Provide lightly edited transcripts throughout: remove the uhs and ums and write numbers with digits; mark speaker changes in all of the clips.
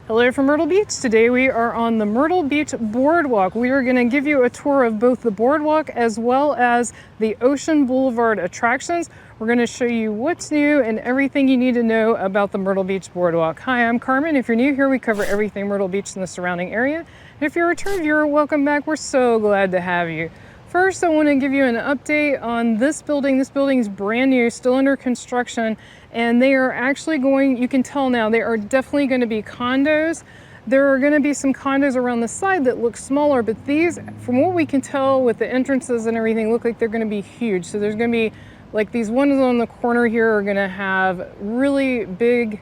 Speaker 1: Hello from Myrtle Beach. Today we are on the Myrtle Beach Boardwalk. We are going to give you a tour of both the Boardwalk as well as the Ocean Boulevard attractions. We're going to show you what's new and everything you need to know about the Myrtle Beach Boardwalk. Hi, I'm Carmen. If you're new here, we cover everything Myrtle Beach and the surrounding area. And if you're a return viewer, welcome back. We're so glad to have you. First, I want to give you an update on this building. This building is brand new, still under construction, and they are actually going, you can tell now, they are definitely going to be condos. There are going to be some condos around the side that look smaller, but these, from what we can tell with the entrances and everything, look like they're going to be huge. So there's going to be, like these ones on the corner here are going to have really big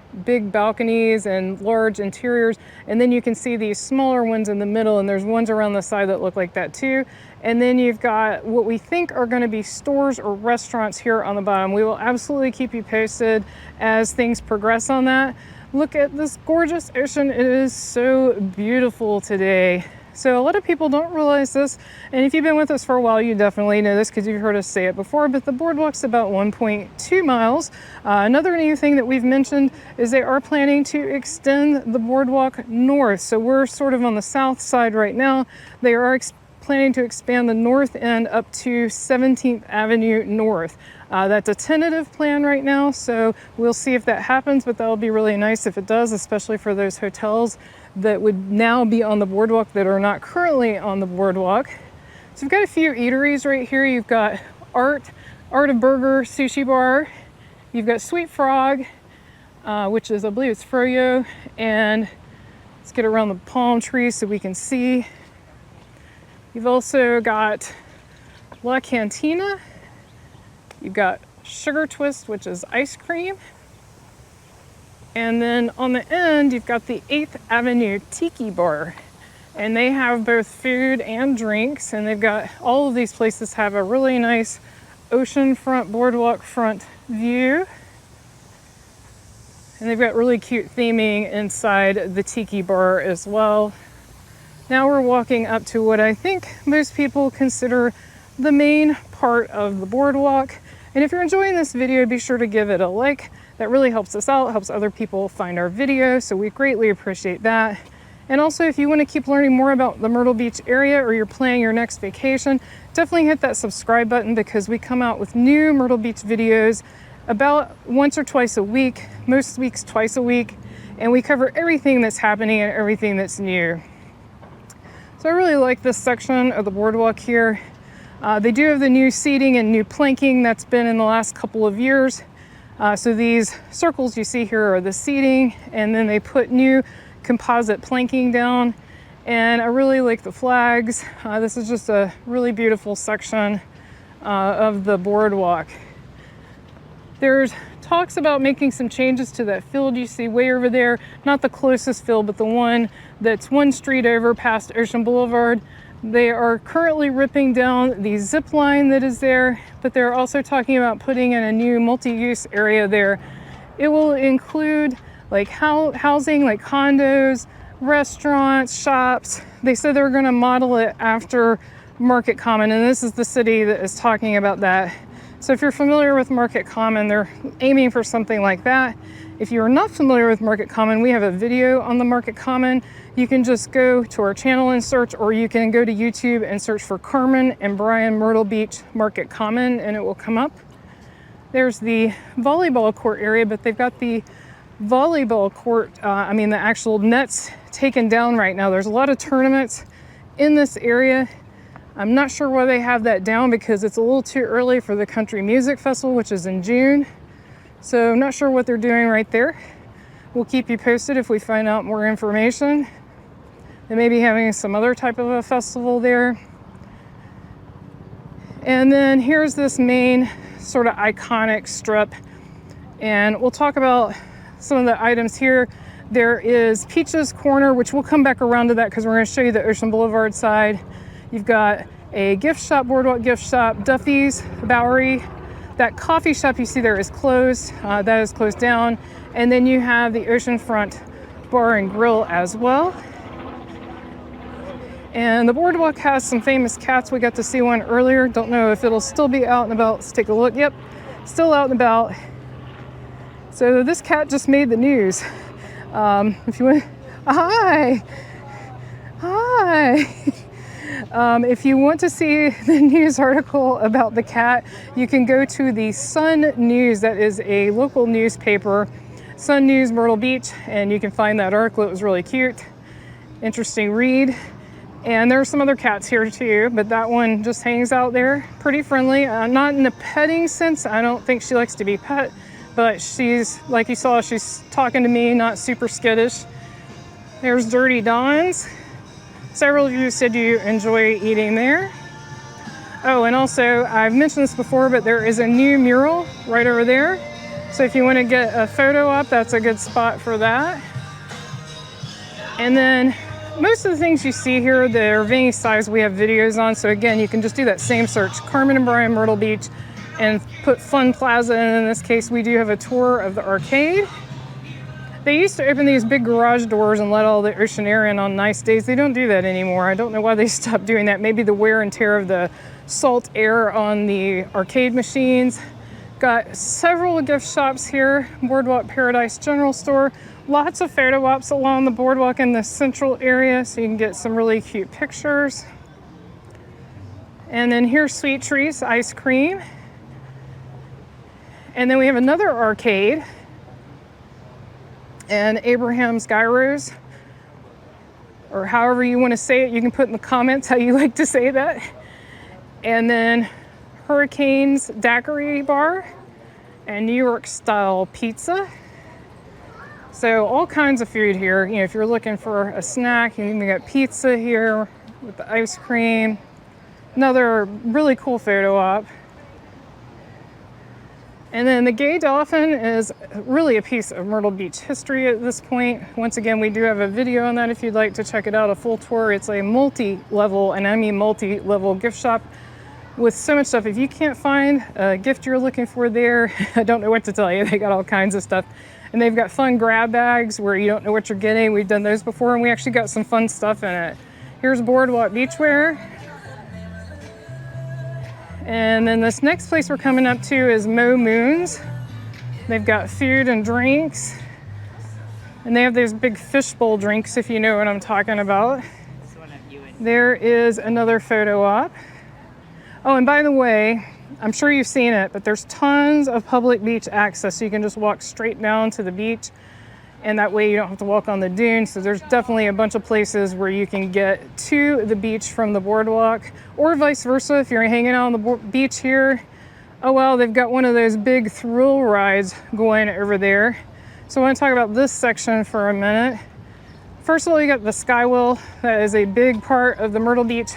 Speaker 1: balconies and large interiors. And then you can see these smaller ones in the middle, and there's ones around the side that look like that too. And then you've got what we think are going to be stores or restaurants here on the bottom. We will absolutely keep you posted as things progress on that. Look at this gorgeous ocean. It is so beautiful today. So a lot of people don't realize this, and if you've been with us for a while, you definitely know this because you've heard us say it before, but the boardwalk's about 1.2 miles. Another new thing that we've mentioned is they are planning to extend the boardwalk north. So we're sort of on the south side right now. They are planning to expand the north end up to 17th Avenue North. That's a tentative plan right now, so we'll see if that happens, but that'll be really nice if it does, especially for those hotels that would now be on the boardwalk that are not currently on the boardwalk. So we've got a few eateries right here. You've got Art of Burger Sushi Bar. You've got Sweet Frog, which is, I believe it's Froyo. And let's get around the palm trees so we can see. You've also got La Cantina. You've got Sugar Twist, which is ice cream. And then on the end, you've got the 8th Avenue Tiki Bar. And they have both food and drinks. And they've got, all of these places have a really nice oceanfront, boardwalk front view. And they've got really cute theming inside the Tiki Bar as well. Now we're walking up to what I think most people consider the main part of the boardwalk. And if you're enjoying this video, be sure to give it a like. That really helps us out, helps other people find our video, so we greatly appreciate that. And also, if you want to keep learning more about the Myrtle Beach area or you're planning your next vacation, definitely hit that subscribe button because we come out with new Myrtle Beach videos about once or twice a week, most weeks twice a week, and we cover everything that's happening and everything that's new. So I really like this section of the boardwalk here. They do have the new seating and new planking that's been in the last couple of years. So these circles you see here are the seating, and then they put new composite planking down. And I really like the flags. This is just a really beautiful section of the boardwalk. There's talks about making some changes to that field you see way over there. Not the closest field, but the one that's one street over past Ocean Boulevard. They are currently ripping down the zip line that is there, but they're also talking about putting in a new multi-use area there. It will include like housing, like condos, restaurants, shops. They said they're going to model it after Market Common, and this is the city that is talking about that. So if you're familiar with Market Common, they're aiming for something like that. If you are not familiar with Market Common, we have a video on the Market Common. You can just go to our channel and search, or you can go to YouTube and search for Carmen and Brian Myrtle Beach Market Common, and it will come up. There's the volleyball court area, but they've got the volleyball court, the actual nets taken down right now. There's a lot of tournaments in this area. I'm not sure why they have that down because it's a little too early for the Country Music Festival, which is in June. So I'm not sure what they're doing right there. We'll keep you posted if we find out more information. They may be having some other type of a festival there. And then here's this main sort of iconic strip. And we'll talk about some of the items here. There is Peach's Corner, which we'll come back around to that because we're going to show you the Ocean Boulevard side. You've got a gift shop, Boardwalk gift shop, Duffy's, Bowery. That coffee shop you see there is closed. That is closed down. And then you have the Oceanfront Bar and Grill as well. And the boardwalk has some famous cats. We got to see one earlier. Don't know if it'll still be out and about. Let's take a look. Yep, still out and about. So this cat just made the news. If you want, Hi. Hi. If you want to see the news article about the cat, you can go to the Sun News. That is a local newspaper, Sun News Myrtle Beach, and you can find that article. It was really cute, interesting read. And there are some other cats here too, but that one just hangs out there, pretty friendly. Not in the petting sense. I don't think she likes to be pet, but she's, like you saw, she's talking to me, not super skittish. There's Dirty Don's. Several of you said you enjoy eating there. Oh, and also, I've mentioned this before, but there is a new mural right over there. So if you want to get a photo up, that's a good spot for that. And then most of the things you see here that are of any size, we have videos on. So again, you can just do that same search, Carmen and Brian Myrtle Beach, and put Fun Plaza. And in this case, we do have a tour of the arcade. They used to open these big garage doors and let all the ocean air in on nice days. They don't do that anymore. I don't know why they stopped doing that. Maybe the wear and tear of the salt air on the arcade machines. Got several gift shops here. Boardwalk Paradise General Store. Lots of photo ops along the boardwalk in the central area, so you can get some really cute pictures. And then here's Sweet Trees Ice Cream. And then we have another arcade, and Abraham's Gyros, or however you want to say it. You can put in the comments how you like to say that. And then Hurricane's Daiquiri Bar and New York style pizza. So all kinds of food here. You know, if you're looking for a snack, you even got pizza here with the ice cream. Another really cool photo op. And then the Gay Dolphin is really a piece of Myrtle Beach history at this point. Once again, we do have a video on that if you'd like to check it out, a full tour. It's a multi-level, and I mean multi-level gift shop with so much stuff. If you can't find a gift you're looking for there, I don't know what to tell you. They got all kinds of stuff. And they've got fun grab bags where you don't know what you're getting. We've done those before, and we actually got some fun stuff in it. Here's Boardwalk Beachwear. And then this next place we're coming up to is Mo Moons. They've got food and drinks. And they have those big fishbowl drinks, if you know what I'm talking about. There is another photo op. Oh, and by the way, I'm sure you've seen it, but there's tons of public beach access. So you can just walk straight down to the beach, and that way you don't have to walk on the dunes. So there's definitely a bunch of places where you can get to the beach from the boardwalk, or vice versa. If you're hanging out on the beach here, oh well, they've got one of those big thrill rides going over there. So I want to talk about this section for a minute. First of all, you got the Skywheel. That is a big part of the Myrtle Beach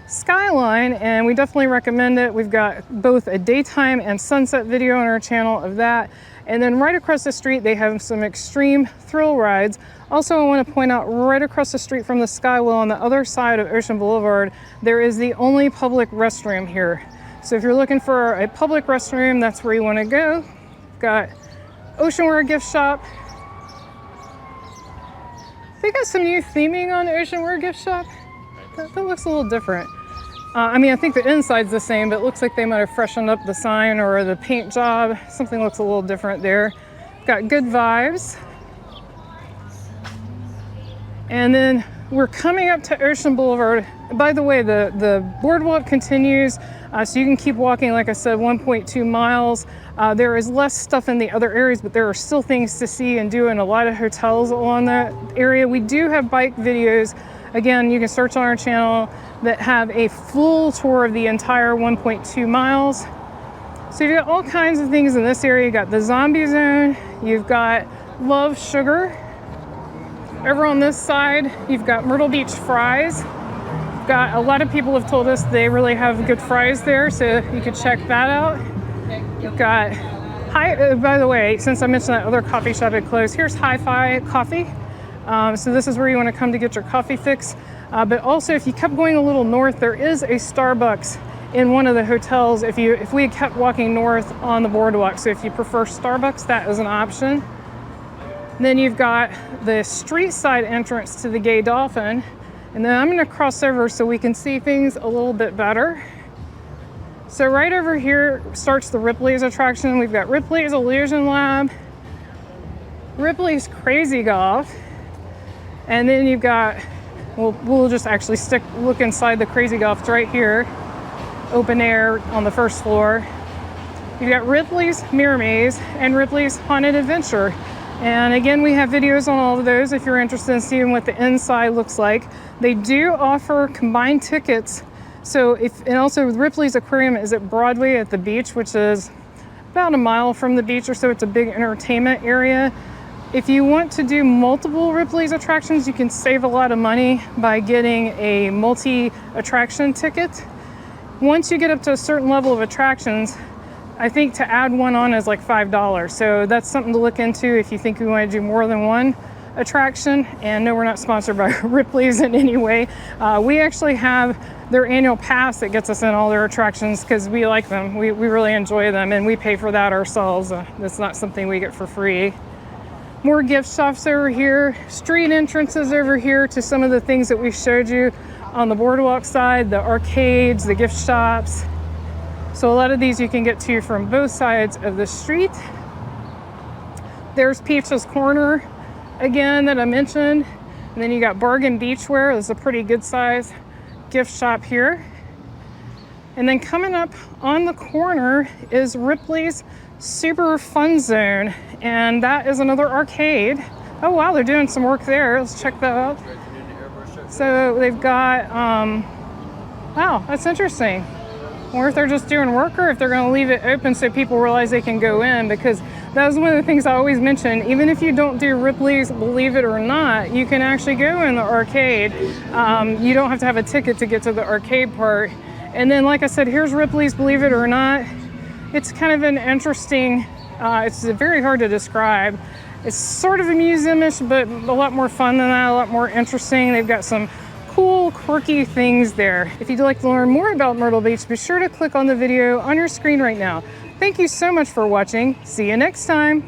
Speaker 1: skyline, and we definitely recommend it. We've got both a daytime and sunset video on our channel of that. And then right across the street, they have some extreme thrill rides. Also, I want to point out right across the street from the Skywheel on the other side of Ocean Boulevard, there is the only public restroom here. So if you're looking for a public restroom, that's where you want to go. Got Oceanwear gift shop. They got some new theming on the Oceanwear gift shop. That looks a little different. I mean, I think the inside's the same, but it looks like they might have freshened up the sign or the paint job. Something looks a little different there. Got Good Vibes. And then we're coming up to Ocean Boulevard. By the way, the boardwalk continues, so you can keep walking, like I said, 1.2 miles. There is less stuff in the other areas, but there are still things to see and do in a lot of hotels along that area. We do have bike videos. Again, you can search on our channel that have a full tour of the entire 1.2 miles. So you've got all kinds of things in this area. You've got the Zombie Zone. You've got Love Sugar. Over on this side, you've got Myrtle Beach Fries. Got a lot of people have told us they really have good fries there, so you could check that out. You've got, by the way, since I mentioned that other coffee shop had closed, here's Hi-Fi Coffee. So this is where you want to come to get your coffee fix. But also, if you kept going a little north, there is a Starbucks in one of the hotels if we had kept walking north on the boardwalk. So if you prefer Starbucks, that is an option. Then you've got the street side entrance to the Gay Dolphin. And then I'm going to cross over so we can see things a little bit better. So right over here starts the Ripley's attraction. We've got Ripley's Illusion Lab, Ripley's Crazy Golf, And then you've got, we'll just actually look inside the Crazy Golf. It's right here, open air on the first floor. You've got Ripley's Mirror Maze and Ripley's Haunted Adventure. And again, we have videos on all of those if you're interested in seeing what the inside looks like. They do offer combined tickets. So and also Ripley's Aquarium is at Broadway at the beach, which is about a mile from the beach or so. It's a big entertainment area. If you want to do multiple Ripley's attractions, you can save a lot of money by getting a multi-attraction ticket. Once you get up to a certain level of attractions, I think to add one on is like $5. So that's something to look into if you think you want to do more than one attraction. And no, we're not sponsored by Ripley's in any way. We actually have their annual pass that gets us in all their attractions because we like them. We really enjoy them, and we pay for that ourselves. That's not something we get for free. More gift shops over here, street entrances over here to some of the things that we showed you on the boardwalk side, the arcades, the gift shops. So a lot of these you can get to from both sides of the street. There's Peach's Corner again that I mentioned. And then you got Bargain Beachwear. There's a pretty good size gift shop here. And then coming up on the corner is Ripley's Super Fun Zone. And that is another arcade. Oh wow, they're doing some work there. Let's check that out. So they've got, wow, that's interesting. Or if they're just doing work, or if they're going to leave it open so people realize they can go in, because that was one of the things I always mention. Even if you don't do Ripley's, believe it or not, you can actually go in the arcade. You don't have to have a ticket to get to the arcade part. And then, like I said, here's Ripley's, believe it or not. It's kind of an interesting, it's very hard to describe. It's sort of a museum-ish, but a lot more fun than that, a lot more interesting. They've got some cool, quirky things there. If you'd like to learn more about Myrtle Beach, be sure to click on the video on your screen right now. Thank you so much for watching. See you next time.